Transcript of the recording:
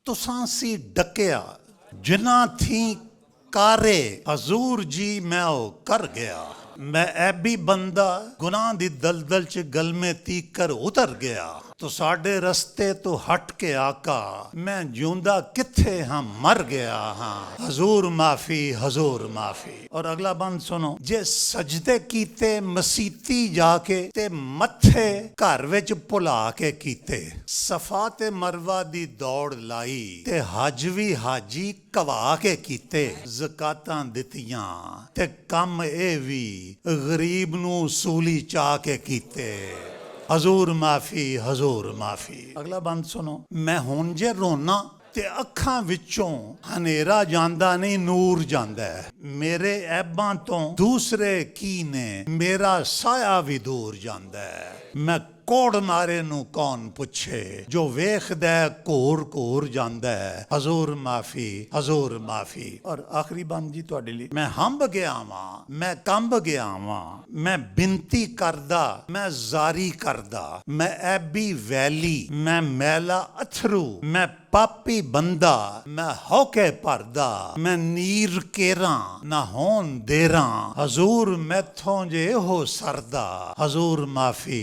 तुसां सी डकिया जिन्ना थी कारे हजूर जी मैं ओ कर गया। मैं ऐबी बंदा गुनाह दी दलदल च गलमे तीकर उतर गया। तो साडे रस्ते तो हट के आका मैं जिਉਂਦਾ किथे हाँ मर गया हाँ। हजूर माफी। और अगला बंद सुनो। जे सजदे कीते मसीती जाके ते मथे घर विच भुला के कीते। सफा ते मरवा दी दौड़ लाई ते हज भी हाजी कवा के कीते। ज़कातां दित्तियां ते कम ए भी गरीब नू सूली चा के कीते। हजूर माफी। अगला बंद सुनो। मैं हुण जे रोना ते अखां विचों हनेरा जांदा नहीं नूर जांदा है। मेरे ऐबां तो दूसरे की ने मेरा साया भी दूर जांदा है। मैं कोड़ मारे नू कौन पुछे जो वेखदा घूर घूर जांदा है। हजूर माफी। और आखिरी बंद जी तुहाडे लई। मैं हंब गया वां, मैं कंब गया वां, मैं बिनती करदा, मैं जारी करदा, मैं ऐबी वैली, मैं मैला अथरू, मैं पापी बंदा, मैं होके भरदा, मैं नीर केरा ना होन देरा। हजूर मैथों जे हो सरदा। हजूर माफी।